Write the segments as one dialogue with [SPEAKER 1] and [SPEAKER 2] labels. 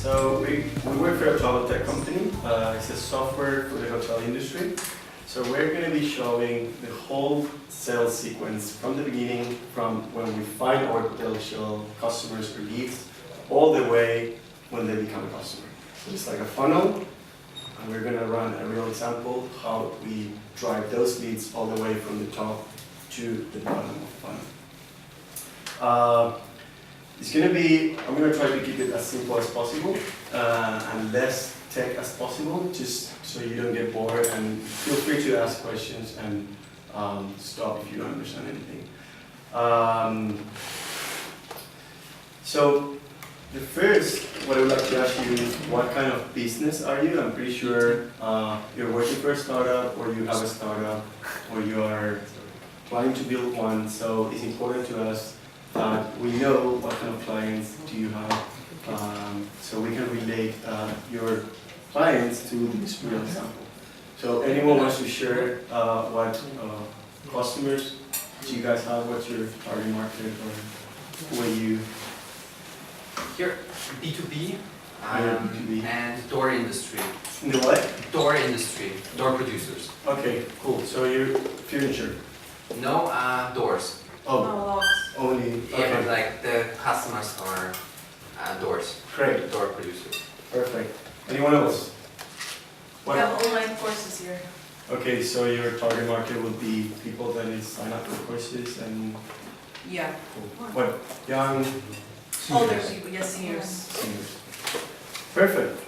[SPEAKER 1] So we work for a travel tech company. It's a software for the hotel industry. So we're going to be showing the whole sales sequence from the beginning, from when we find our potential customers or leads, all the way when they become a customer. So it's like a funnel, and we're going to run a real example how we drive those leads all the way from the top to the bottom of the funnel. It's going to be, I'm going to try to keep it as simple as possible and less tech as possible, just so you don't get bored, and feel free to ask questions and stop if you don't understand anything. So the first, what I would like to ask you is, what kind of business are you? I'm pretty sure you're working for a startup, or you have a startup, or you are trying to build one, so it's important to us that we know what kind of clients do you have, so we can relate your clients to this real example. So anyone wants to share what customers do you guys have, what's your target market, or who are you?
[SPEAKER 2] Here, B2B,
[SPEAKER 1] B2B.
[SPEAKER 2] and door industry.
[SPEAKER 1] In the what?
[SPEAKER 2] Door industry, door producers.
[SPEAKER 1] Okay, cool. So you're furniture?
[SPEAKER 2] No, doors.
[SPEAKER 1] Oh, only.
[SPEAKER 2] Yeah,
[SPEAKER 1] Okay.
[SPEAKER 2] but like the customers are doors.
[SPEAKER 1] Great.
[SPEAKER 2] Door producers.
[SPEAKER 1] Perfect. Anyone else?
[SPEAKER 3] We have online courses here.
[SPEAKER 1] Okay, so your target market would be people that is sign up for courses and
[SPEAKER 3] Yeah.
[SPEAKER 1] what, young
[SPEAKER 3] Older people, yes, seniors.
[SPEAKER 1] seniors. Perfect.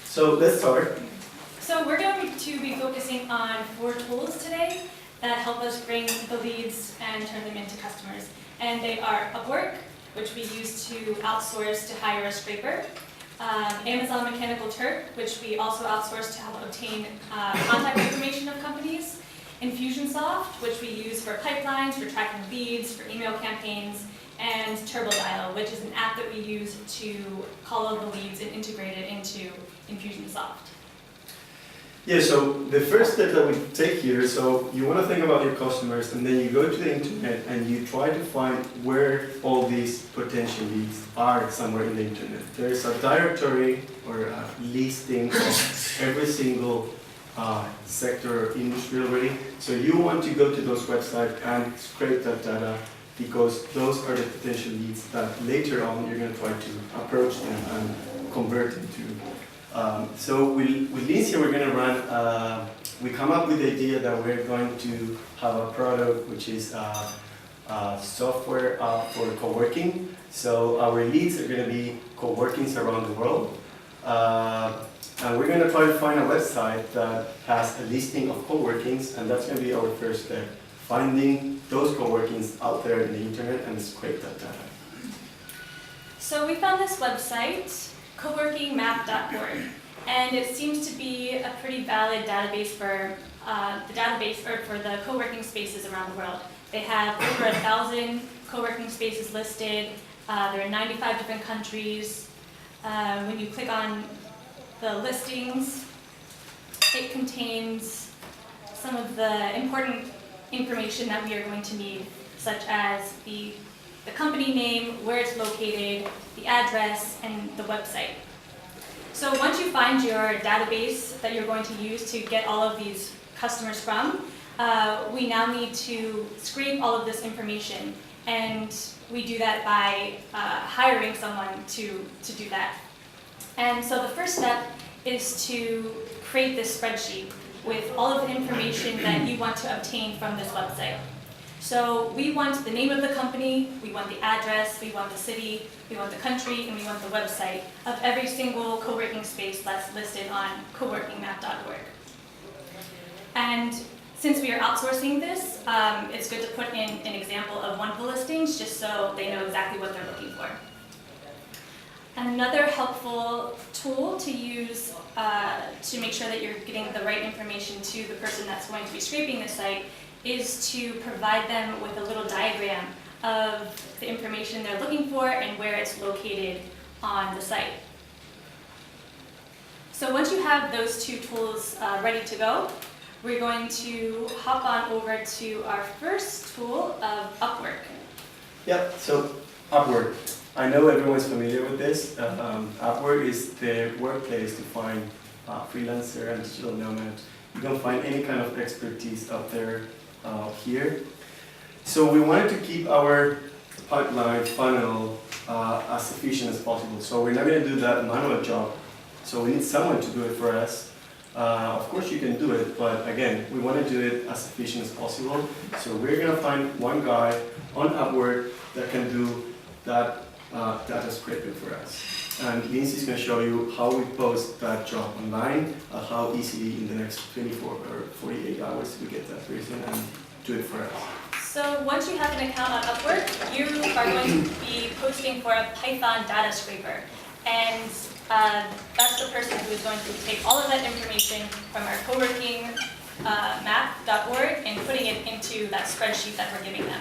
[SPEAKER 1] So let's start.
[SPEAKER 4] So we're going to be focusing on 4 tools today that help us bring the leads and turn them into customers. And they are Upwork, which we use to outsource to hire a scraper. Amazon Mechanical Turk, which we also outsource to help obtain contact information of companies. Infusionsoft, which we use for pipelines, for tracking leads, for email campaigns. And TurboDial, which is an app that we use to call all the leads and integrate it into Infusionsoft.
[SPEAKER 1] Yeah, so the first step that we take here, so you want to think about your customers, and then you go to the internet and you try to find where all these potential leads are somewhere in the internet. There's a directory or a listing of every single sector or industry already. So you want to go to those websites and scrape that data, because those are the potential leads that later on you're going to try to approach them and convert into. So with Lindsay, we're going to run, we come up with the idea that we're going to have a product which is software for co-working. So our leads are going to be co-workings around the world. And we're going to try to find a website that has a listing of co-workings, and that's going to be our first step, finding those co-workings out there in the internet and scrape that data.
[SPEAKER 4] So we found this website, coworkingmap.org, and it seems to be a pretty valid database for the co-working spaces around the world. They have over 1,000 co-working spaces listed. They're in 95 different countries. When you click on the listings, it contains some of the important information that we are going to need, such as the company name, where it's located, the address, and the website. So once you find your database that you're going to use to get all of these customers from, we now need to scrape all of this information, and we do that by hiring someone to do that. And so the first step is to create this spreadsheet with all of the information that you want to obtain from this website. So we want the name of the company, we want the address, we want the city, we want the country, and we want the website of every single co-working space that's listed on coworkingmap.org. And since we are outsourcing this, it's good to put in an example of one of the listings just so they know exactly what they're looking for. Another helpful tool to use to make sure that you're getting the right information to the person that's going to be scraping the site is to provide them with a little diagram of the information they're looking for and where it's located on the site. So once you have those 2 tools ready to go, we're going to hop on over to our first tool of Upwork.
[SPEAKER 1] Yeah, so Upwork. I know everyone's familiar with this. Upwork is the workplace to find freelancer and digital nomad. You can find any kind of expertise out there here. So we wanted to keep our pipeline funnel as efficient as possible. So we're not going to do that manual job. So we need someone to do it for us. Of course you can do it, but again, we want to do it as efficient as possible. So we're going to find one guy on Upwork that can do that data scraping for us. And Lindsay's going to show you how we post that job online, how easily in the next 24 or 48 hours we get that person and do it for us.
[SPEAKER 4] So once you have an account on Upwork, you are going to be posting for a Python data scraper. And that's the person who is going to take all of that information from our coworking map.org and putting it into that spreadsheet that we're giving them.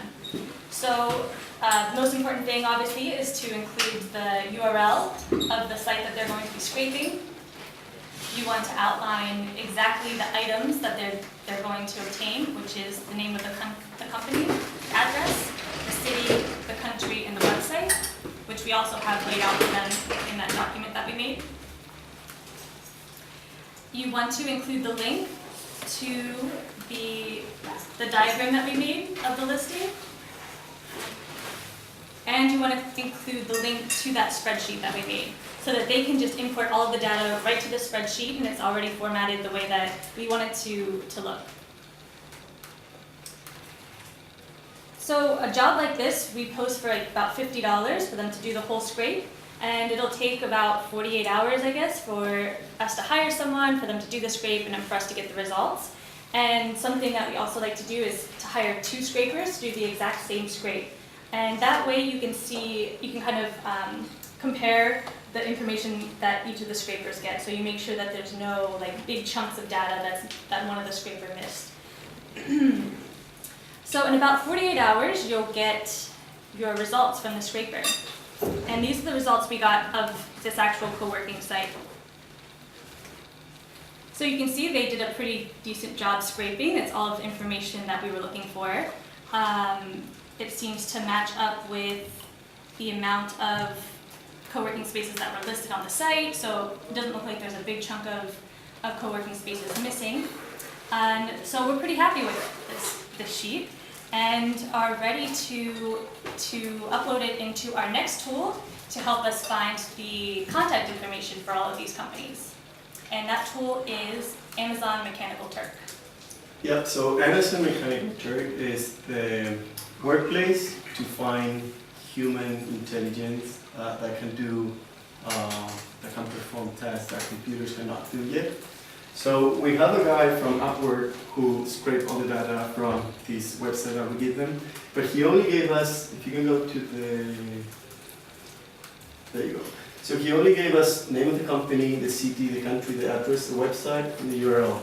[SPEAKER 4] So the most important thing, obviously, is to include the URL of the site that they're going to be scraping. You want to outline exactly the items that they're going to obtain, which is the name of the company, the address, the city, the country, and the website, which we also have laid out for them in that document that we made. You want to include the link to the diagram that we made of the listing. And you want to include the link to that spreadsheet that we made so that they can just import all of the data right to the spreadsheet and it's already formatted the way that we want it to look. So a job like this, we post for like about $50 for them to do the whole scrape. And it'll take about 48 hours, I guess, for us to hire someone, for them to do the scrape, and then for us to get the results. And something that we also like to do is to hire 2 scrapers to do the exact same scrape. And that way you can see, you can kind of compare the information that each of the scrapers get. So you make sure that there's no like big chunks of data that one of the scraper missed. So in about 48 hours, you'll get your results from the scraper. And these are the results we got of this actual co-working site. So you can see they did a pretty decent job scraping. It's all of the information that we were looking for. It seems to match up with the amount of co-working spaces that were listed on the site, so it doesn't look like there's a big chunk of co-working spaces missing. And so we're pretty happy with this sheet and are ready to upload it into our next tool to help us find the contact information for all of these companies. And that tool is Amazon Mechanical Turk.
[SPEAKER 1] Yeah, so Amazon Mechanical Turk is the workplace to find human intelligence that can perform tasks that computers cannot do yet. So we have a guy from Upwork who scraped all the data from this website that we give them, but he only gave us, if you can go to there you go. So he only gave us name of the company, the city, the country, the address, the website, and the URL.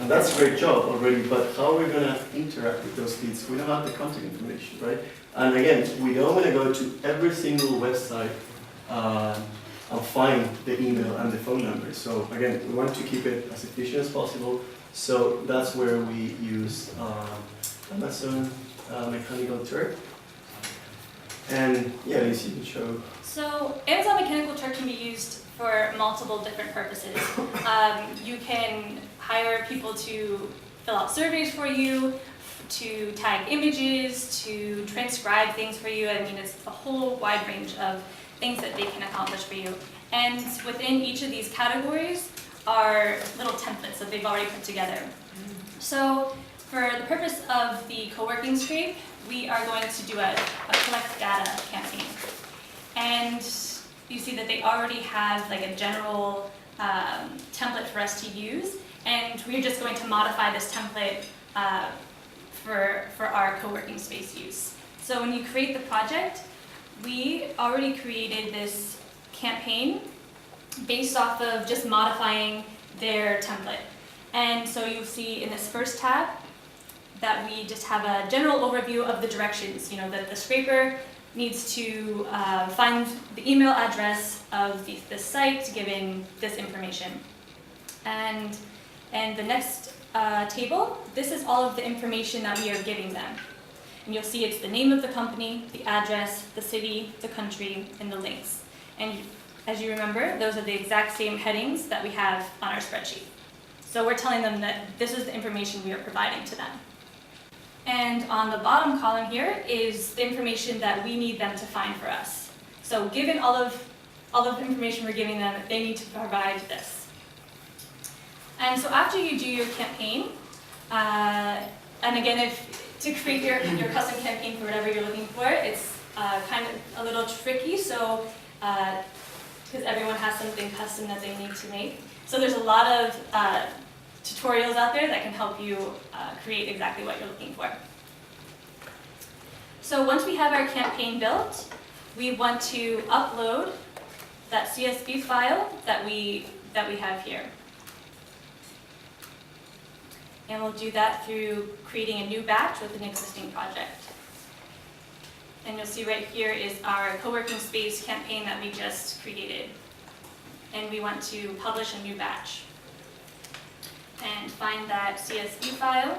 [SPEAKER 1] And that's a great job already, but how are we going to interact with those leads? We don't have the contact information, right? And again, we don't want to go to every single website and find the email and the phone number. So again, we want to keep it as efficient as possible. So that's where we use Amazon Mechanical Turk. And yeah, Lisa, you can show.
[SPEAKER 4] So Amazon Mechanical Turk can be used for multiple different purposes. You can hire people to fill out surveys for you, to tag images, to transcribe things for you. I mean, it's a whole wide range of things that they can accomplish for you. And within each of these categories are little templates that they've already put together. So for the purpose of the co-working scrape, we are going to do a collect data campaign. And you see that they already have like a general template for us to use, and we're just going to modify this template for our co-working space use. So when you create the project, we already created this campaign based off of just modifying their template. And so you'll see in this first tab that we just have a general overview of the directions. You know, that the scraper needs to find the email address of the site given this information. And the next table, this is all of the information that we are giving them. And you'll see it's the name of the company, the address, the city, the country, and the links. And as you remember, those are the exact same headings that we have on our spreadsheet. So we're telling them that this is the information we are providing to them. And on the bottom column here is the information that we need them to find for us. So given all of the information we're giving them, they need to provide this. And so after you do your campaign, and again, to create your custom campaign for whatever you're looking for, it's kind of a little tricky, so because everyone has something custom that they need to make. So there's a lot of tutorials out there that can help you create exactly what you're looking for. So once we have our campaign built, we want to upload that CSV file that we have here. And we'll do that through creating a new batch with an existing project. And you'll see right here is our co-working space campaign that we just created. And we want to publish a new batch. And find that CSV file.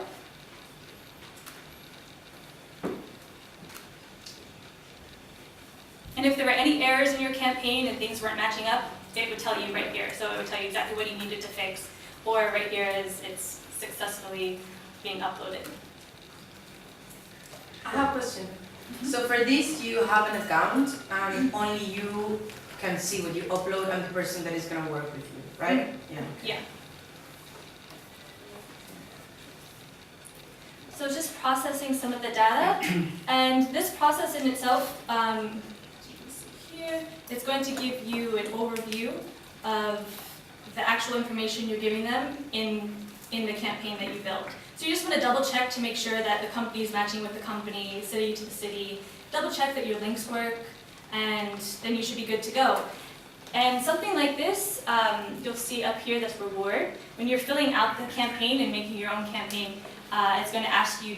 [SPEAKER 4] And if there were any errors in your campaign and things weren't matching up, it would tell you right here. So it would tell you exactly what you needed to fix. Or right here is it's successfully being uploaded.
[SPEAKER 5] I have a question. So for this, you have an account, and only you can see what you upload and the person that is going to work with you, right? Yeah.
[SPEAKER 4] Yeah. So just processing some of the data, and this process in itself, as you can see here, it's going to give you an overview of the actual information you're giving them in the campaign that you built. So you just want to double check to make sure that the company is matching with the company, city to the city, double check that your links work, and then you should be good to go. And something like this, you'll see up here, this reward. When you're filling out the campaign and making your own campaign, it's going to ask you a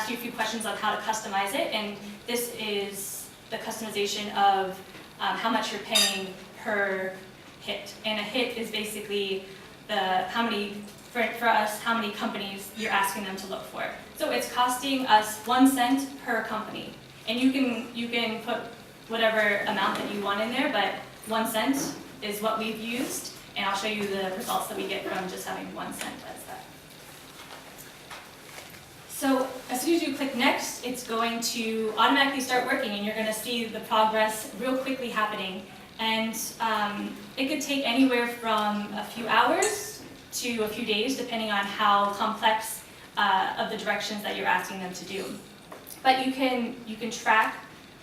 [SPEAKER 4] few questions on how to customize it, and this is the customization of how much you're paying per hit. And a hit is basically how many companies you're asking them to look for. So it's costing us 1 cent per company, and you can put whatever amount that you want in there, but 1 cent is what we've used, and I'll show you the results that we get from just having 1 cent as that. So as soon as you click next, it's going to automatically start working, and you're going to see the progress real quickly happening. And it could take anywhere from a few hours to a few days, depending on how complex of the directions that you're asking them to do. But you can track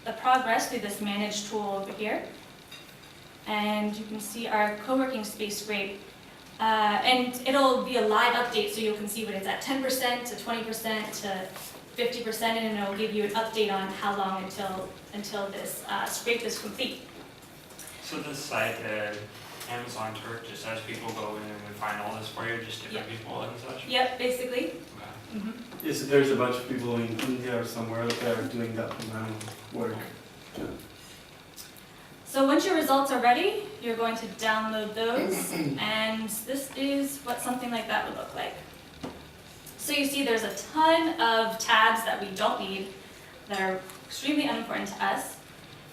[SPEAKER 4] the progress through this manage tool over here. And you can see our co-working space scrape. And it'll be a live update, so you can see what it's at 10% to 20% to 50%, and it'll give you an update on how long until this scrape is complete.
[SPEAKER 6] So this site, Amazon Turk, just as people go in and find all this for you, just different people and such?
[SPEAKER 4] Yep, basically.
[SPEAKER 6] Okay.
[SPEAKER 4] Mm-hmm.
[SPEAKER 1] Yes, there's a bunch of people in India or somewhere that are doing that amount of work. Yeah.
[SPEAKER 4] So once your results are ready, you're going to download those, and this is what something like that would look like. So you see there's a ton of tabs that we don't need, that are extremely unimportant to us.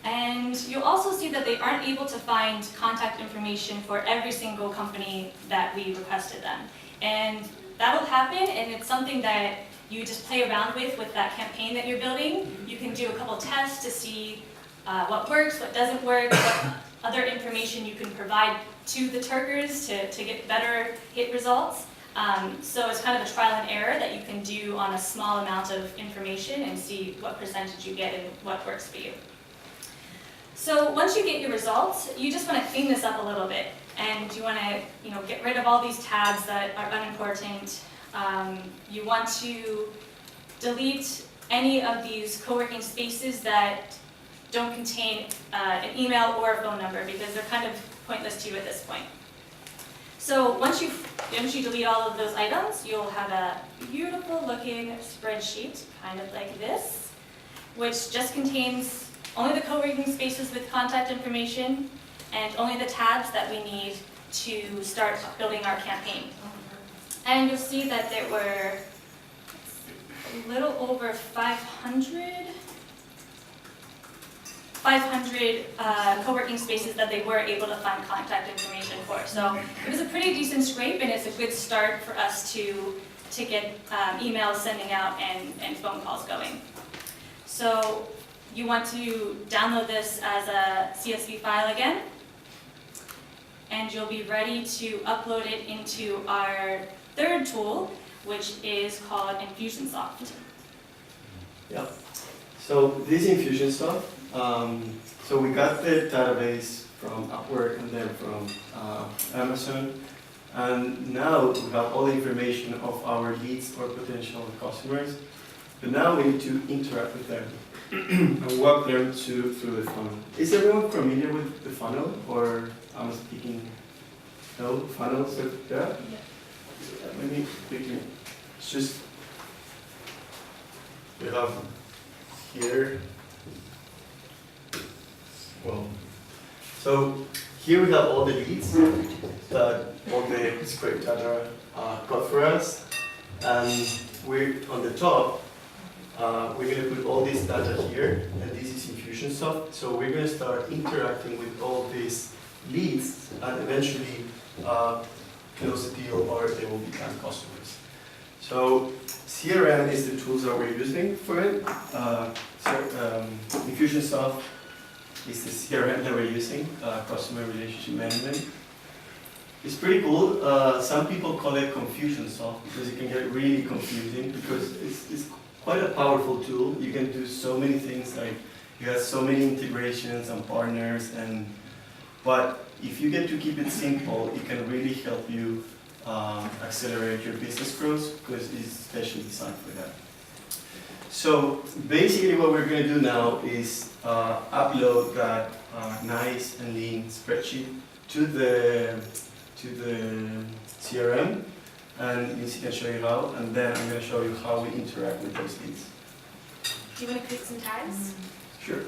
[SPEAKER 4] And you'll also see that they aren't able to find contact information for every single company that we requested them. And that'll happen, and it's something that you just play around with that campaign that you're building. You can do a couple tests to see what works, what doesn't work, what other information you can provide to the Turkers to get better hit results. So it's kind of a trial and error that you can do on a small amount of information and see what percentage you get and what works for you. So once you get your results, you just want to clean this up a little bit, and you want to, get rid of all these tabs that are unimportant. You want to delete any of these co-working spaces that don't contain an email or a phone number, because they're kind of pointless to you at this point. So once you delete all of those items, you'll have a beautiful looking spreadsheet, kind of like this, which just contains only the co-working spaces with contact information and only the tabs that we need to start building our campaign. And you'll see that there were a little over 500 co-working spaces that they were able to find contact information for. So it was a pretty decent scrape, and it's a good start for us to get emails sending out and phone calls going. So you want to download this as a CSV file again, and you'll be ready to upload it into our third tool, which is called Infusionsoft.
[SPEAKER 1] Yeah. So this Infusionsoft, so we got the database from Upwork and then from Amazon, and now we have all the information of our leads or potential customers. But now we need to interact with them and walk them through the funnel. Is everyone familiar with the funnel, or I'm speaking? No, funnels. Yeah. Let me quickly. It's just we have here. Well, so here we have all the leads that all the scrape data got for us, and we're on the top. We're going to put all this data here, and this is Infusionsoft. So we're going to start interacting with all these leads, and eventually close the deal, or they will become customers. So CRM is the tools that we're using for it. Infusionsoft is the CRM that we're using, customer relationship management. It's pretty cool. Some people call it Confusionsoft because it can get really confusing, because it's quite a powerful tool. You can do so many things, like you have so many integrations and partners, but if you get to keep it simple, it can really help you accelerate your business growth, because it's specially designed for that. So basically what we're going to do now is upload that nice and lean spreadsheet to the CRM, and Lindsay can show you how, and then I'm going to show you how we interact with those leads.
[SPEAKER 4] Do you want to create some tags?
[SPEAKER 1] Sure.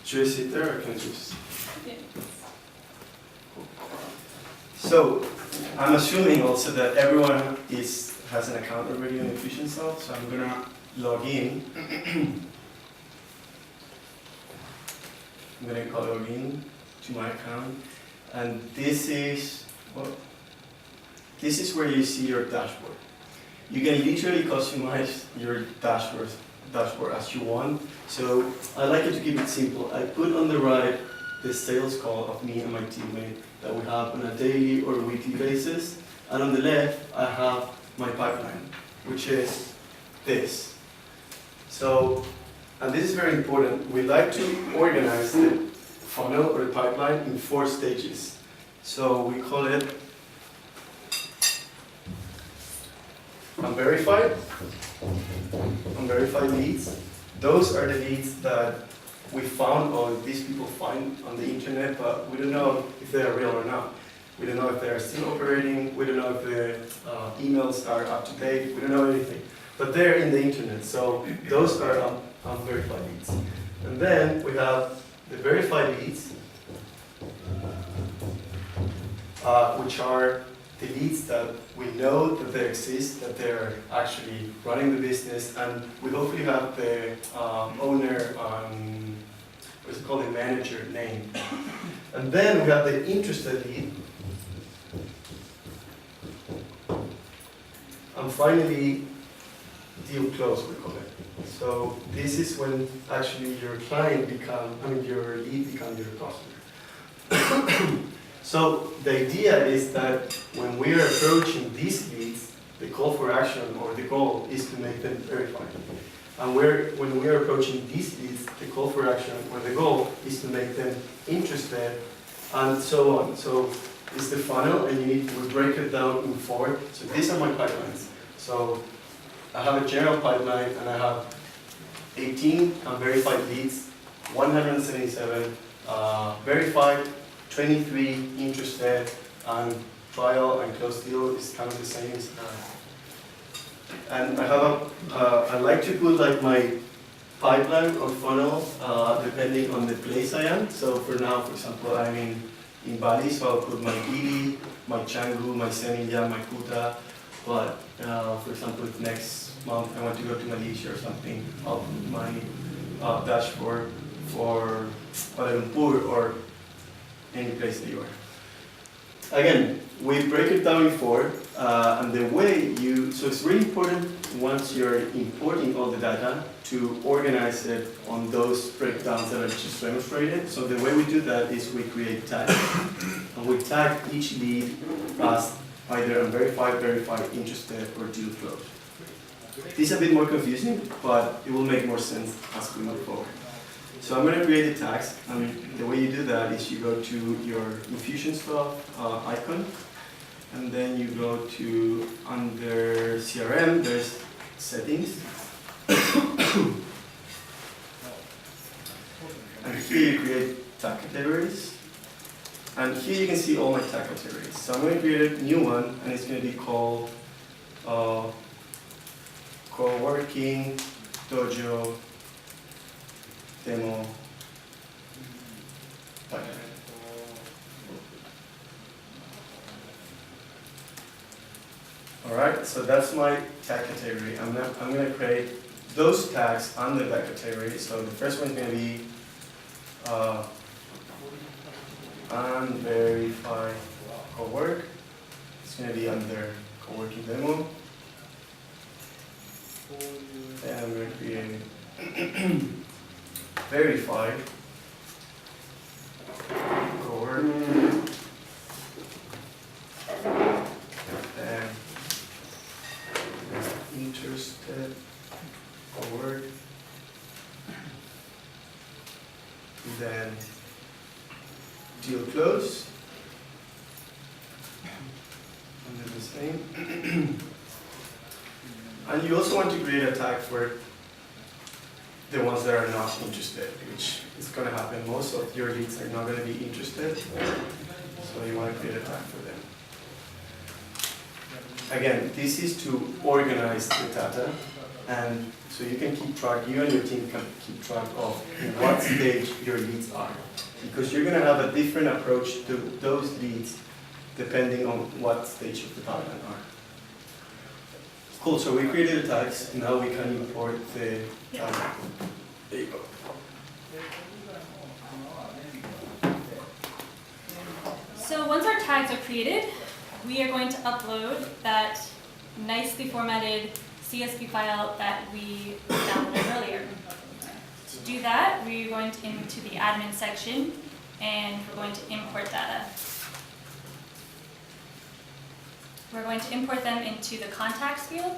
[SPEAKER 1] Should I sit there, or can I just?
[SPEAKER 4] Yeah.
[SPEAKER 1] So I'm assuming also that everyone has an account already on Infusionsoft, so I'm gonna log in. I'm gonna log in to my account, and this is where you see your dashboard. You can literally customize your dashboard as you want. So I like it to keep it simple. I put on the right the sales call of me and my teammate that we have on a daily or weekly basis, and on the left I have my pipeline, which is this. So, and this is very important, we like to organize the funnel or the pipeline in 4 stages. So we call it unverified leads. Those are the leads that we found, or these people find on the internet, but we don't know if they are real or not. We don't know if they are still operating. We don't know if the emails are up to date. We don't know anything. But they're in the internet, so those are unverified leads. And then we have the verified leads, which are the leads that we know that they exist, that they're actually running the business, and we hopefully have the owner, what's it called, the manager name. And then we have the interested lead. And finally, deal close, we call it. So this is when actually your your lead becomes your customer. So the idea is that when we are approaching these leads, the call for action or the goal is to make them verified. And when we are approaching these leads, the call for action or the goal is to make them interested, and so on. So it's the funnel, and we break it down in 4. So these are my pipelines. So I have a general pipeline, and I have 18 unverified leads, 177 verified, 23 interested, and trial and close deal is kind of the same. And I have I like to put like my pipeline or funnel depending on the place I am. So for now, for example, I'm in Bali, so I'll put my Gili, my Canggu, my Semilla, my Kuta. But for example, next month I want to go to Malaysia or something, I'll put my dashboard for Kuala Lumpur or any place that you are. Again, we break it down in four, and the way so it's really important once you're importing all the data to organize it on those breakdowns that I just demonstrated. So the way we do that is we create tags, and we tag each lead as either unverified, verified, interested, or deal closed. This is a bit more confusing, but it will make more sense as we move forward. So I'm going to create the tags, and the way you do that is you go to your Infusionsoft icon, and then you go to under CRM, there's settings. And here you create tag categories. And here you can see all my tag categories. So I'm going to create a new one, and it's going to be called Coworking, Dojo, Demo, Python. Alright, so that's my tag category. I'm going to create those tags under that category. So the first one is going to be unverified cowork. It's going to be under coworking demo. And I'm going to create verified cowork. And interested cowork. Then deal close. And then the same. And you also want to create a tag for the ones that are not interested, which is going to happen. Most of your leads are not going to be interested, so you want to create a tag for them. Again, this is to organize the data, and so you can keep track, you and your team can keep track of in what stage your leads are. Because you're going to have a different approach to those leads depending on what stage of the pipeline are. Cool, so we created the tags, and now we can import the data. There you go.
[SPEAKER 4] So once our tags are created, we are going to upload that nicely formatted CSV file that we downloaded earlier. To do that, we're going into the admin section, and we're going to import data. We're going to import them into the contacts field,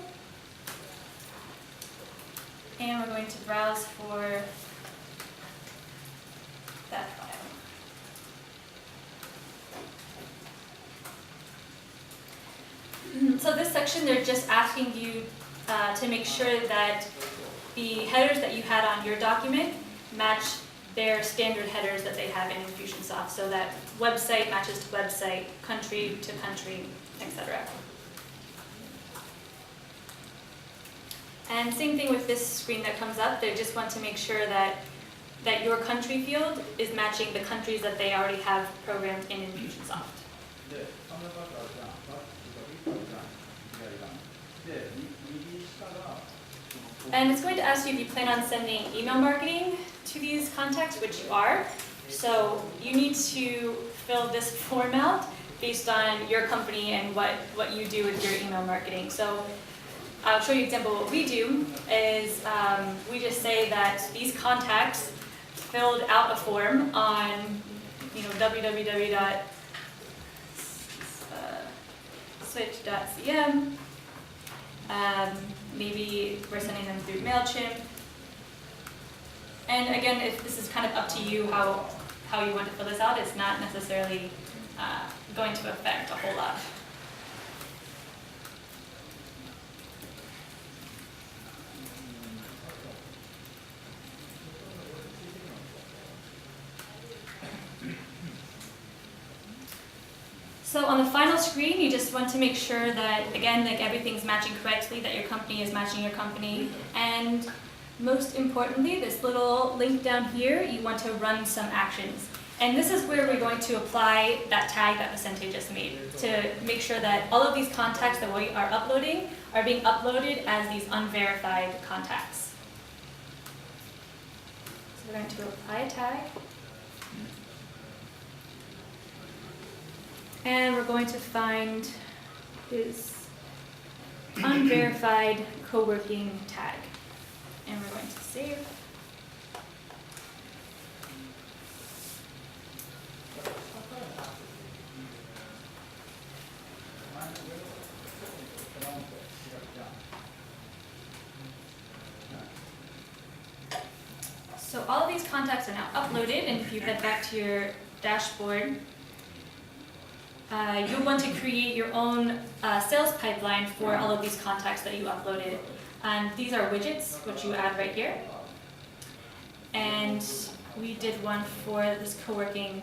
[SPEAKER 4] and we're going to browse for that file. So this section, they're just asking you to make sure that the headers that you had on your document match their standard headers that they have in Infusionsoft, so that website matches to website, country to country, etc. And same thing with this screen that comes up. They just want to make sure that your country field is matching the countries that they already have programmed in Infusionsoft. And it's going to ask you if you plan on sending email marketing to these contacts, which you are. So you need to fill this form out based on your company and what you do with your email marketing. So I'll show you an example. What we do is we just say that these contacts filled out a form on www.switch.cm. Maybe we're sending them through MailChimp. And again, if this is kind of up to you how you want to fill this out, it's not necessarily going to affect a whole lot. So on the final screen, you just want to make sure that, again, like everything's matching correctly, that your company is matching your company. And most importantly, this little link down here, you want to run some actions. And this is where we're going to apply that tag that Vicente just made to make sure that all of these contacts that we are uploading are being uploaded as these unverified contacts. So we're going to apply a tag. And we're going to find his unverified co-working tag. And we're going to save. So all of these contacts are now uploaded, and if you head back to your dashboard, you'll want to create your own sales pipeline for all of these contacts that you uploaded. And these are widgets, which you add right here. And we did one for this co-working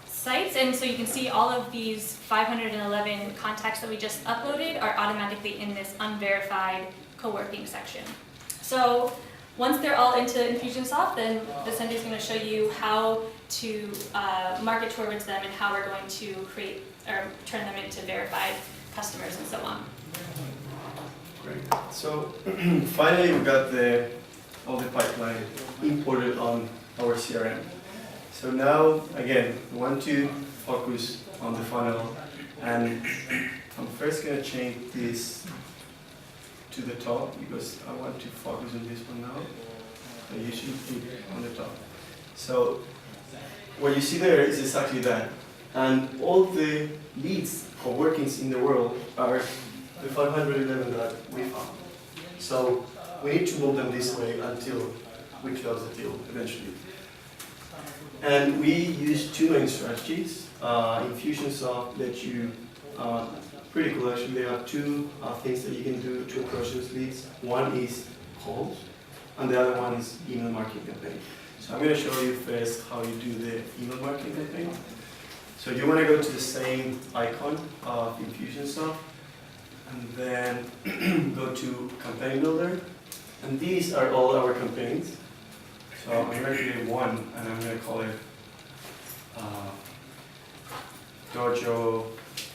[SPEAKER 4] sites, and so you can see all of these 511 contacts that we just uploaded are automatically in this unverified co-working section. So once they're all into Infusionsoft, then Vicente is going to show you how to market towards them and how we're going to create or turn them into verified customers and so on.
[SPEAKER 1] Great. So finally, we got all the pipeline imported on our CRM. So now, again, we want to focus on the funnel, and I'm first going to change this to the top because I want to focus on this one now. I usually put it on the top. So what you see there is exactly that. And all the leads or workings in the world are the 511 that we found. So we need to move them this way until we close the deal eventually. And we use two main strategies. Infusionsoft lets you, pretty cool actually, they have two things that you can do to approach those leads. One is calls, and the other one is email marketing campaign. So I'm going to show you first how you do the email marketing campaign. So you want to go to the same icon of Infusionsoft, and then go to Campaign Builder. And these are all our campaigns. So I'm going to create one, and I'm going to call it Dojo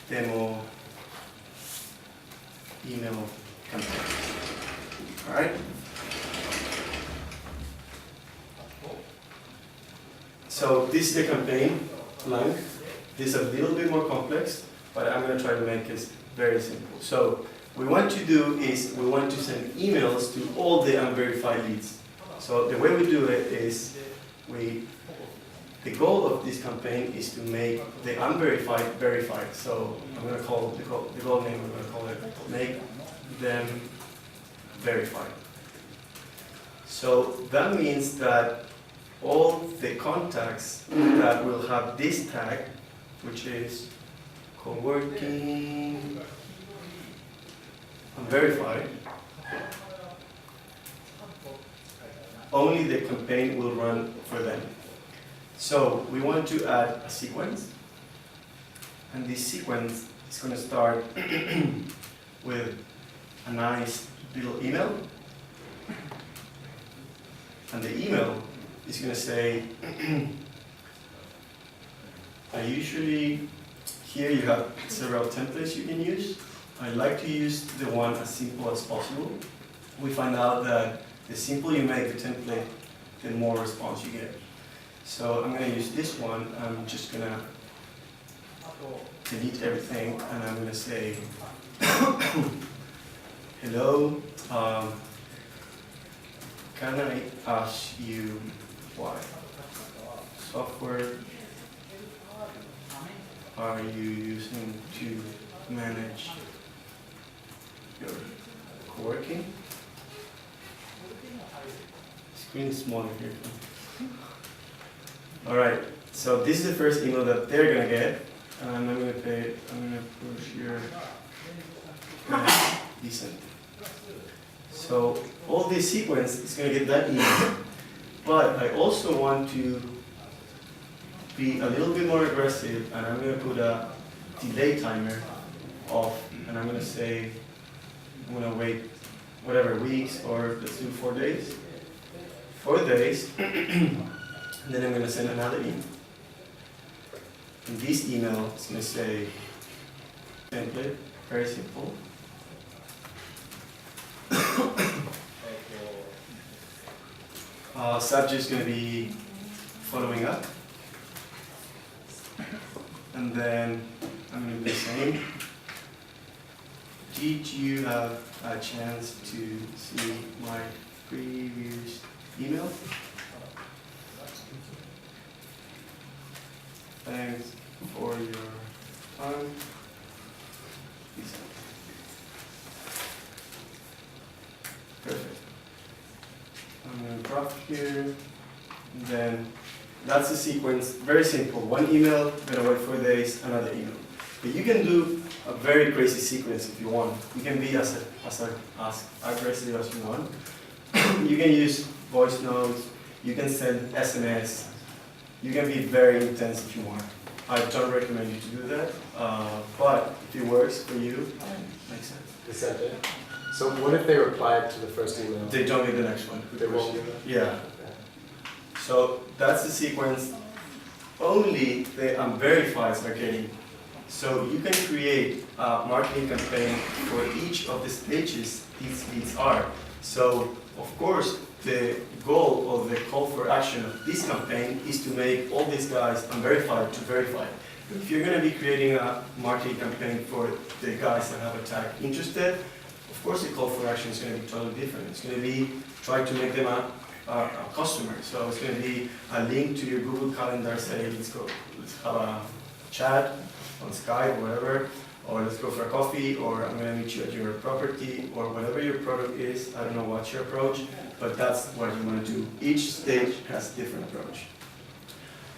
[SPEAKER 1] Demo Email Campaign. All right? So this is the campaign blank. This is a little bit more complex, but I'm going to try to make it very simple. So what we want to do is we want to send emails to all the unverified leads. So the way we do it is the goal of this campaign is to make the unverified verified. So I'm going to call the goal name, I'm going to call it make them verified. So that means that all the contacts that will have this tag, which is Coworking unverified, only the campaign will run for them. So we want to add a sequence, and this sequence is going to start with a nice little email, and the email is going to say, I usually, here you have several templates you can use. I like to use the one as simple as possible. We find out that the simpler you make the template, the more response you get. So I'm going to use this one. I'm just going to delete everything, and I'm going to say, hello, can I ask you why software are you using to manage your co-working? Screen is smaller here. All right, so this is the first email that they're gonna get, and I'm gonna push here decent. So all this sequence is gonna get that email, but I also want to be a little bit more aggressive, and I'm gonna put a delay timer off, and I'm gonna say I'm gonna wait whatever weeks, or let's do 4 days. 4 days. And then I'm going to send another email. And this email is going to say template, very simple. Subject is going to be following up. And then I'm going to be saying, did you have a chance to see my previous email? Thanks for your time. Peace out. Perfect. I'm going to drop here. And then that's the sequence. Very simple. One email, gonna wait 4 days, another email. But you can do a very crazy sequence if you want. You can be as aggressive as you want. You can use voice notes. You can send SMS. You can be very intense if you want. I don't recommend you to do that, but if it works for you, it makes sense.
[SPEAKER 7] Is that it? So what if they replied to the first email?
[SPEAKER 1] They don't get the next one.
[SPEAKER 7] They won't get that?
[SPEAKER 1] Yeah. So that's the sequence. Only the unverifieds are getting. So you can create a marketing campaign for each of the stages these leads are. So of course, the goal of the call for action of this campaign is to make all these guys unverified to verified. If you're going to be creating a marketing campaign for the guys that have a tag interested, of course the call for action is going to be totally different. It's going to be try to make them a customer. So it's going to be a link to your Google Calendar saying, let's have a chat on Skype or whatever, or let's go for a coffee, or I'm going to meet you at your property, or whatever your product is. I don't know what's your approach, but that's what you want to do. Each stage has a different approach.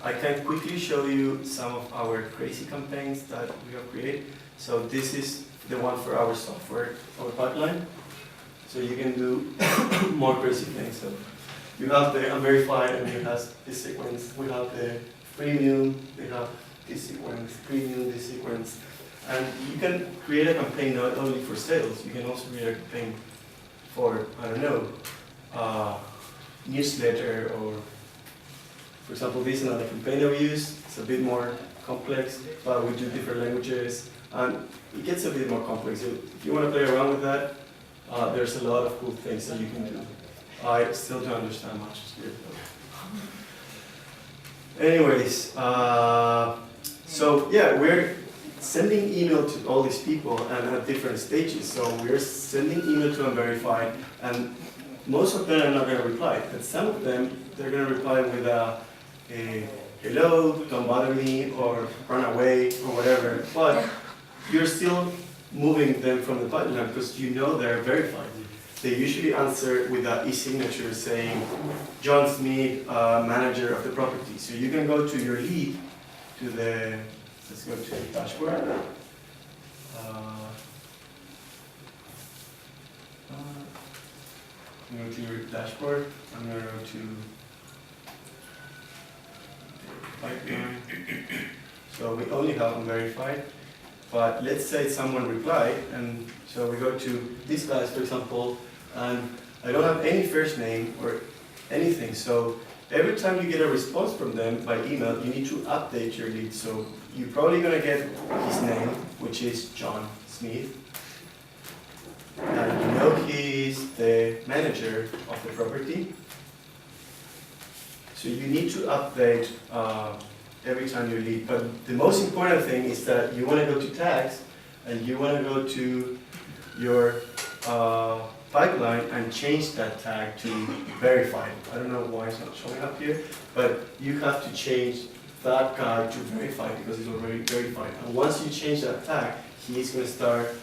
[SPEAKER 1] I can quickly show you some of our crazy campaigns that we have created. So this is the one for our software, our pipeline. So you can do more crazy things. So you have the unverified, and you have this sequence. We have the premium, we have this sequence, premium, this sequence. And you can create a campaign not only for sales, you can also create a campaign for, I don't know, newsletter, or for example, this is another campaign that we use. It's a bit more complex, but we do different languages, and it gets a bit more complex. So if you want to play around with that, there's a lot of cool things that you can do. I still don't understand much. It's weird, though. Anyways, so yeah, we're sending email to all these people and at different stages. So we're sending email to unverified, and most of them are not going to reply. But some of them, they're going to reply with a hello, don't bother me, or run away, or whatever. But you're still moving them from the pipeline because you know they're verified. They usually answer with an e-signature saying, John Smith, manager of the property. So you can go to your lead, to the, let's go to the dashboard. Go to your dashboard. I'm going to go to pipeline. So we only have unverified. But let's say someone replied, and so we go to these guys, for example, and I don't have any first name or anything. So every time you get a response from them by email, you need to update your lead. So you're probably going to get his name, which is John Smith. And you know he's the manager of the property. So you need to update every time you lead. But the most important thing is that you want to go to tags, and you want to go to your pipeline and change that tag to verified. I don't know why it's not showing up here, but you have to change that guy to verified because it's already verified. And once you change that tag, he's going to start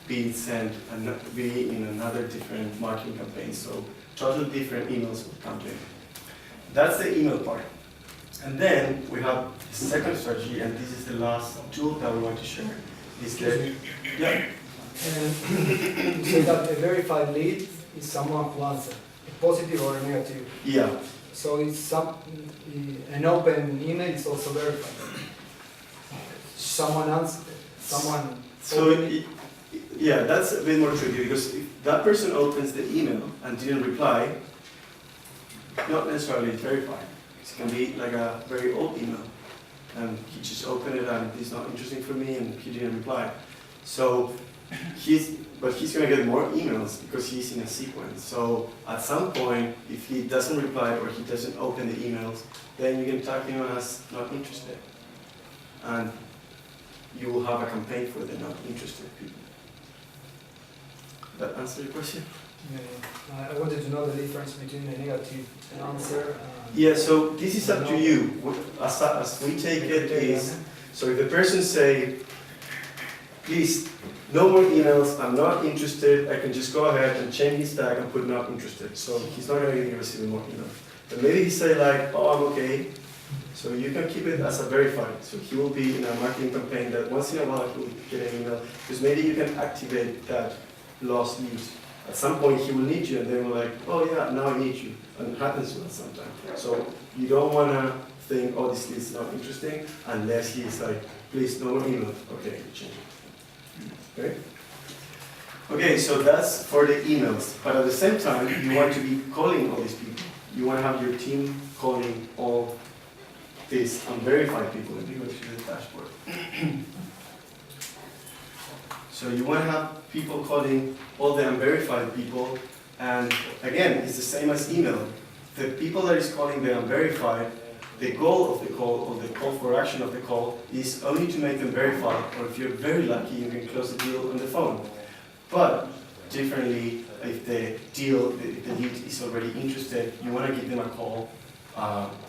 [SPEAKER 1] being sent and be in another different marketing campaign. So totally different emails will come in. That's the email part. And then we have the second strategy, and this is the last tool that we want to share. Is the, yeah.
[SPEAKER 8] And so that a verified lead is someone who answers, a positive or a negative.
[SPEAKER 1] Yeah.
[SPEAKER 8] So it's an open email is also verified. Someone answered, someone.
[SPEAKER 1] So yeah, that's a bit more tricky because if that person opens the email and didn't reply, not necessarily verified. It can be like a very old email, and he just opened it and it's not interesting for me, and he didn't reply. So he's gonna get more emails because he's in a sequence. So at some point, if he doesn't reply or he doesn't open the emails, then you can tag him as not interested, and you will have a campaign for the not interested people. That answer your question?
[SPEAKER 8] Yeah. I wanted to know the difference between a negative answer and...
[SPEAKER 1] Yeah, so this is up to you. As we take it is, so if the person say, please, no more emails, I'm not interested, I can just go ahead and change his tag and put not interested. So he's not going to receive more emails. But maybe he say like, oh, I'm okay. So you can keep it as a verified. So he will be in a marketing campaign that once in a while he will get an email. Because maybe you can activate that lost news. At some point he will need you, and then we're like, oh yeah, now I need you. And it happens to us sometimes. So you don't want to think, oh, this is not interesting, unless he is like, please, no more emails. Okay, change it. Okay? Okay, so that's for the emails. But at the same time, you want to be calling all these people. You want to have your team calling all these unverified people when you go to the dashboard. So you want to have people calling all the unverified people, and again, it's the same as email. The people that is calling the unverified, the goal of the call, or the call for action of the call, is only to make them verified, or if you're very lucky, you can close the deal on the phone. But differently, if the lead is already interested, you want to give them a call,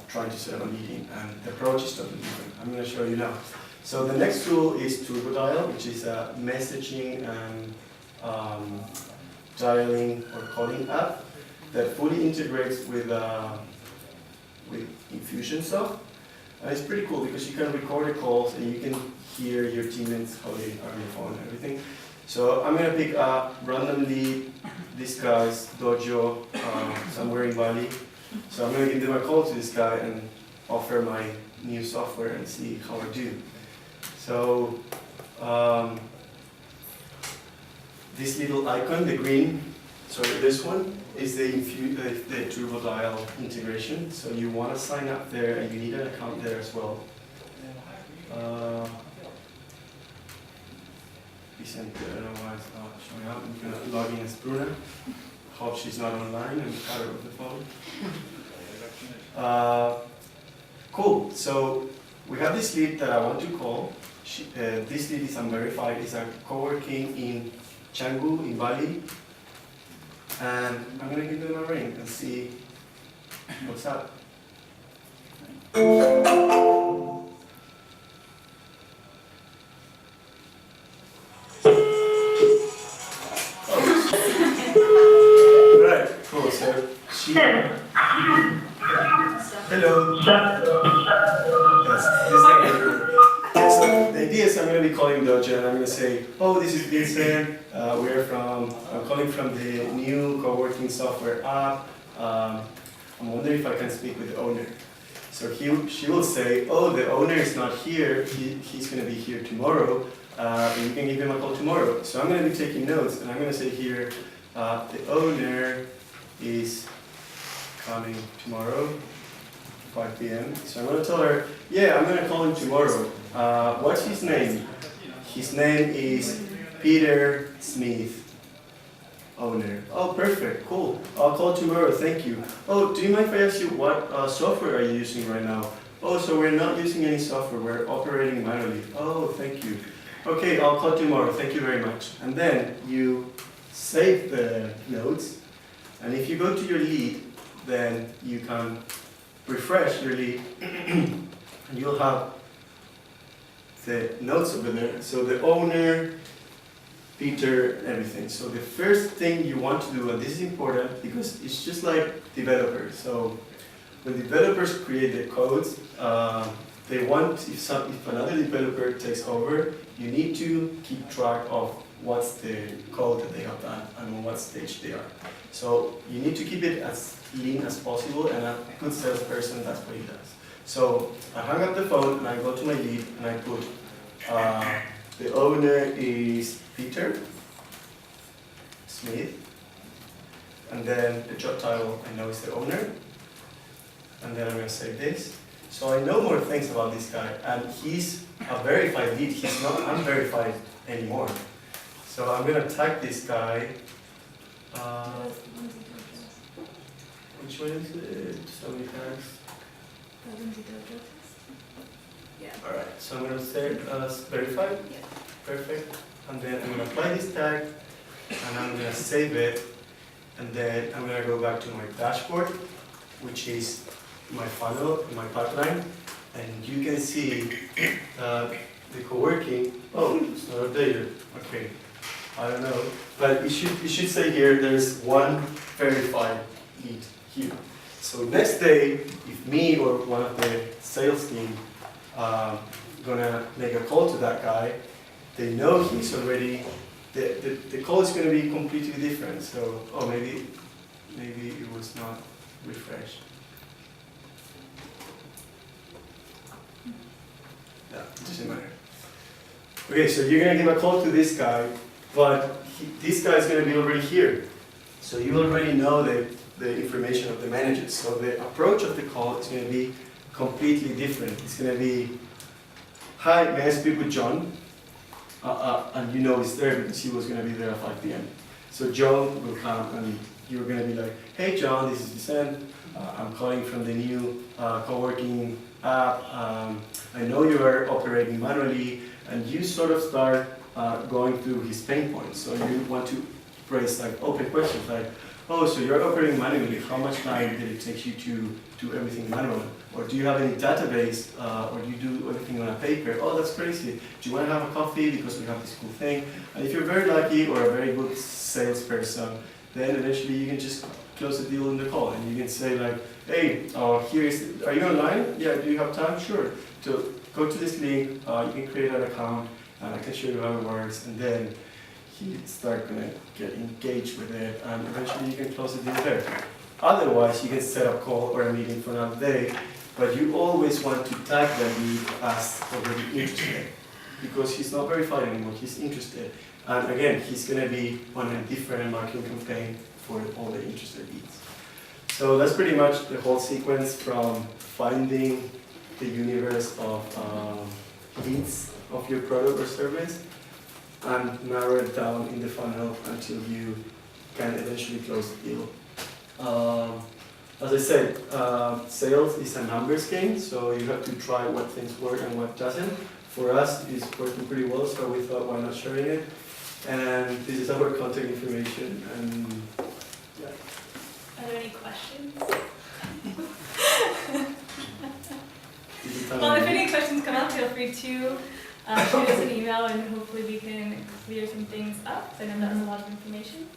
[SPEAKER 1] trying to set up a meeting, and the approach is totally different. I'm going to show you now. So the next tool is TurboDial, which is a messaging and dialing or calling app that fully integrates with Infusionsoft. And it's pretty cool because you can record the calls and you can hear your teammates how they are on the phone and everything. So I'm going to pick up randomly this guy's Dojo somewhere in Bali. So I'm going to give them a call to this guy and offer my new software and see how I do. So this little icon, the green, sorry, this one is the TurboDial integration. So you want to sign up there, and you need an account there as well. I don't know why it's not showing up. I'm going to log in as Bruna. Hope she's not online and cut her off the phone. Cool. So we have this lead that I want to call. This lead is unverified. It's a Coworking in Canggu in Bali. And I'm going to give them a ring and see what's up. Right, cool. So she. Hello. Yes, this guy. So the idea is I'm going to be calling Dojo and I'm going to say, oh, this is Vincent. I'm calling from the new co-working software app. I'm wondering if I can speak with the owner. So she will say, oh, the owner is not here. He's going to be here tomorrow. And you can give him a call tomorrow. So I'm going to be taking notes, and I'm going to say here, the owner is coming tomorrow, 5 p.m. So I'm going to tell her, yeah, I'm going to call him tomorrow. What's his name? His name is Peter Smith, owner. Oh, perfect, cool. I'll call tomorrow, thank you. Oh, do you mind if I ask you what software are you using right now? Oh, so we're not using any software, we're operating manually. Oh, thank you. Okay, I'll call tomorrow, thank you very much. And then you save the notes, and if you go to your lead, then you can refresh your lead, and you'll have the notes over there. So the owner, Peter, everything. So the first thing you want to do, and this is important because it's just like developers. So when developers create the codes, they want, if another developer takes over, you need to keep track of what's the code that they have done and on what stage they are. So you need to keep it as lean as possible, and a good salesperson, that's what he does. So I hang up the phone and I go to my lead and I put, the owner is Peter Smith, and then the job title I know is the owner, and then I'm gonna save this. So I know more things about this guy, and he's a verified lead. He's not unverified anymore. So I'm gonna tag this guy. Which one is it? So many tags.
[SPEAKER 3] Yeah.
[SPEAKER 1] Alright, so I'm gonna say verified.
[SPEAKER 3] Yeah.
[SPEAKER 1] Perfect. And then I'm gonna apply this tag, and I'm gonna save it, and then I'm gonna go back to my dashboard, which is my funnel, my pipeline, and you can see the coworking. Oh, it's not updated. Okay, I don't know, but it should say here there's one verified lead here. So next day, if me or one of the sales team gonna make a call to that guy, they know he's already, the call is gonna be completely different. So, oh, maybe it was not refreshed. Yeah, it doesn't matter. Okay, so you're gonna give a call to this guy, but this guy is gonna be already here. So you already know the information of the managers. So the approach of the call is gonna be completely different. It's gonna be, hi, may I speak with John? And you know he's there because he was going to be there at 5 p.m. So John will come and you're going to be like, hey John, this is Vicente. I'm calling from the new coworking app. I know you are operating manually, and you sort of start going through his pain points. So you want to raise like open questions like, oh, so you're operating manually. How much time did it take you to do everything manually? Or do you have any database, or do you do everything on a paper? Oh, that's crazy. Do you want to have a coffee because we have this cool thing? And if you're very lucky or a very good salesperson, then eventually you can just close the deal in the call, and you can say like, hey, are you online? Yeah, do you have time? Sure. So go to this link, you can create an account, and I can show you how it works, and then he start gonna get engaged with it, and eventually you can close the deal there. Otherwise, you can set up a call or a meeting for another day, but you always want to tag the lead as already interested, because he's not verified anymore, he's interested. And again, he's gonna be on a different marketing campaign for all the interested leads. So that's pretty much the whole sequence from finding the universe of leads of your product or service, and narrow it down in the funnel until you can eventually close the deal. As I said, sales is a numbers game, so you have to try what things work and what doesn't. For us, it's working pretty well, so we thought, why not sharing it? And this is our contact information, and yeah.
[SPEAKER 4] Are there any questions?
[SPEAKER 1] This is
[SPEAKER 4] Well, if any questions come up, feel free to shoot us an email, and hopefully we can clear some things up. I know that was a lot of information.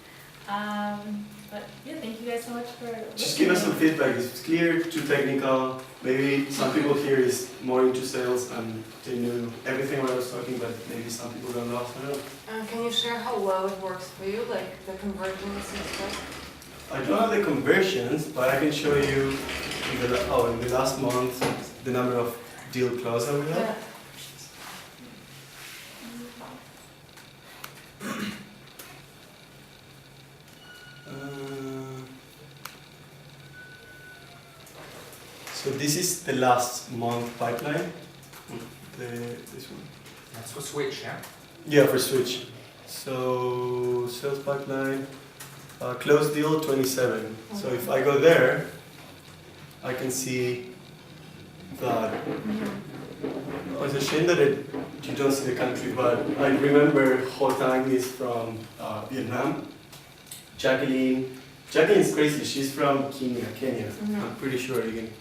[SPEAKER 4] But yeah, thank you guys so much for listening.
[SPEAKER 1] Just give us some feedback. If it's clear, too technical, maybe some people here is more into sales and they knew everything what I was talking, but maybe some people don't know. I don't know.
[SPEAKER 5] Can you share how well it works for you, like the conversions and stuff?
[SPEAKER 1] I don't have the conversions, but I can show you in the last month the number of deal close that we had. So this is the last month pipeline. This one.
[SPEAKER 2] That's for Switch, yeah?
[SPEAKER 1] Yeah, for Switch. So sales pipeline, closed deal 27. So if I go there, I can see that. Oh, it's a shame that you don't see the country, but I remember Ho Tang is from Vietnam. Jacqueline's crazy. She's from Kenya. I'm pretty sure you can.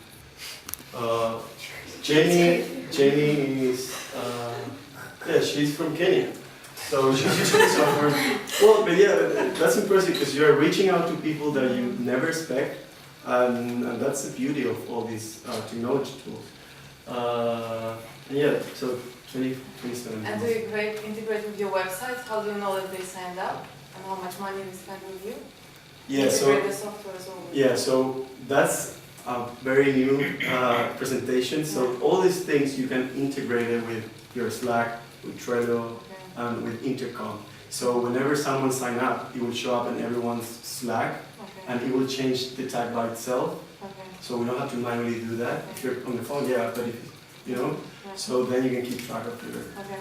[SPEAKER 1] Jenny is, she's from Kenya. So she's usually somewhere. Well, but yeah, that's impressive because you're reaching out to people that you never expect, and that's the beauty of all these technology tools. Yeah, so 27.
[SPEAKER 5] And do you integrate with your website? How do you know that they signed up and how much money they spent with you?
[SPEAKER 1] Yeah,
[SPEAKER 5] integrate the software as well.
[SPEAKER 1] Yeah, so that's a very new presentation. So all these things you can integrate it with your Slack, with Trello, and with Intercom. So whenever someone signs up, it will show up in everyone's Slack, and it will change the tag by itself. So we don't have to manually do that. If you're on the phone, yeah, but if, you know, so then you can keep track of your.
[SPEAKER 3] Okay.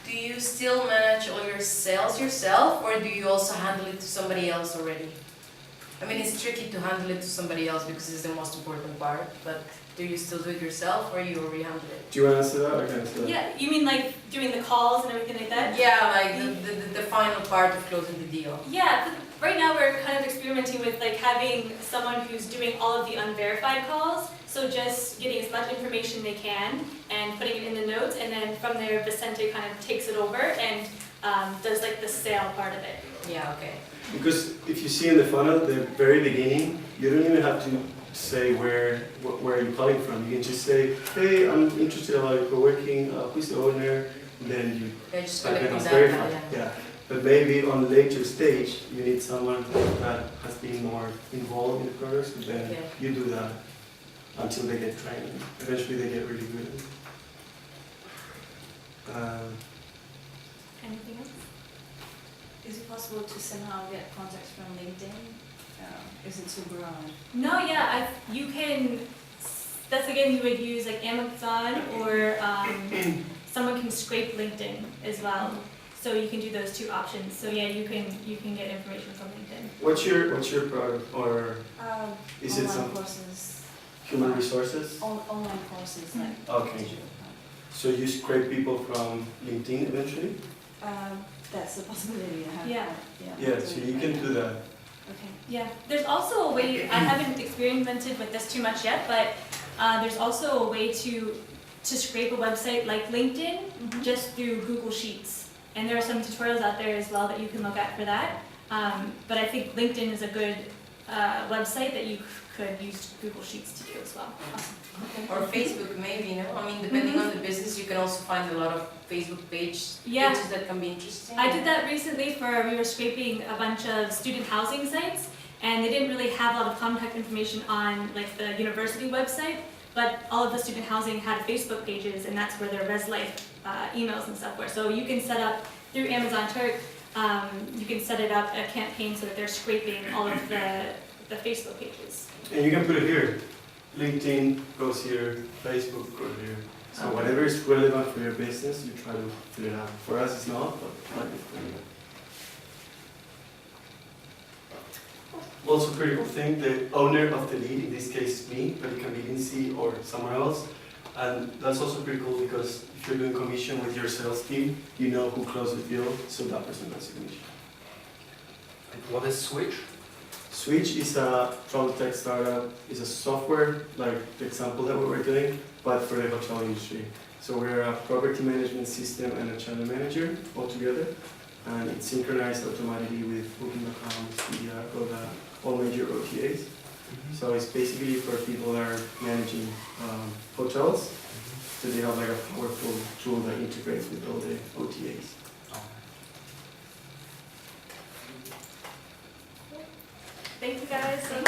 [SPEAKER 5] Do you still manage all your sales yourself, or do you also handle it to somebody else already? I mean, it's tricky to handle it to somebody else because it's the most important part, but do you still do it yourself, or you already handle it?
[SPEAKER 1] Do you want to answer that? I can answer that.
[SPEAKER 4] Yeah, you mean like doing the calls and everything like that?
[SPEAKER 5] Yeah, like the final part of closing the deal.
[SPEAKER 4] Yeah, right now we're kind of experimenting with like having someone who's doing all of the unverified calls. So just getting as much information they can and putting it in the notes, and then from there Vicente kind of takes it over and does like the sale part of it.
[SPEAKER 5] Yeah, okay.
[SPEAKER 1] Because if you see in the funnel, the very beginning, you don't even have to say where you're calling from. You can just say, hey, I'm interested about co-working, who's the owner, and then you
[SPEAKER 5] Yeah, just
[SPEAKER 1] type it
[SPEAKER 5] collecting
[SPEAKER 1] as
[SPEAKER 5] data,
[SPEAKER 1] verified.
[SPEAKER 5] yeah.
[SPEAKER 1] Yeah. But maybe on a later stage, you need someone that has been more involved in the products, and then
[SPEAKER 5] Okay.
[SPEAKER 1] you do that until they get trained. Eventually they get really good.
[SPEAKER 4] Anything else?
[SPEAKER 3] Is it possible to somehow get contacts from LinkedIn? Is it too broad?
[SPEAKER 4] No, yeah, you can. That's again, you would use like Amazon, or someone can scrape LinkedIn as well. So you can do those two options. So yeah, you can get information from LinkedIn.
[SPEAKER 1] What's your product, or is it
[SPEAKER 3] Online
[SPEAKER 1] some
[SPEAKER 3] courses,
[SPEAKER 1] human resources?
[SPEAKER 3] online courses like.
[SPEAKER 1] Okay. So you scrape people from LinkedIn eventually?
[SPEAKER 3] That's a possibility I have.
[SPEAKER 4] Yeah.
[SPEAKER 1] Yeah, so you can do that.
[SPEAKER 4] Okay. Yeah. There's also a way. I haven't experimented with this too much yet, but there's also a way to scrape a website like LinkedIn just through Google Sheets. And there are some tutorials out there as well that you can look at for that. But I think LinkedIn is a good website that you could use Google Sheets to do as well. Awesome.
[SPEAKER 5] Or Facebook maybe, you know? I mean, depending on the business, you can also find a lot of Facebook pages
[SPEAKER 4] Yeah.
[SPEAKER 5] that can be interesting.
[SPEAKER 4] I did that recently we were scraping a bunch of student housing sites, and they didn't really have a lot of contact information on like the university website, but all of the student housing had Facebook pages, and that's where their Res Life emails and stuff were. So you can set up, through Amazon Turk, you can set it up a campaign so that they're scraping all of the Facebook pages.
[SPEAKER 1] And you can put it here. LinkedIn goes here, Facebook goes here. So whatever is relevant for your business, you try to fill it out. For us, it's not, but might be for you. Also, pretty cool thing, the owner of the lead, in this case me, but it can be Lindsay or someone else. And that's also pretty cool because if you're doing commission with your sales team, you know who closed the deal, so that person gets a commission.
[SPEAKER 2] What is Switch?
[SPEAKER 1] Switch is a travel tech startup. It's a software, like the example that we were doing, but for the hotel industry. So we're a property management system and a channel manager all together, and it's synchronized automatically with Booking.com, Expedia, all major OTAs. So it's basically for people that are managing hotels, so they have like a powerful tool that integrates with all the OTAs.
[SPEAKER 4] Thank you guys so much.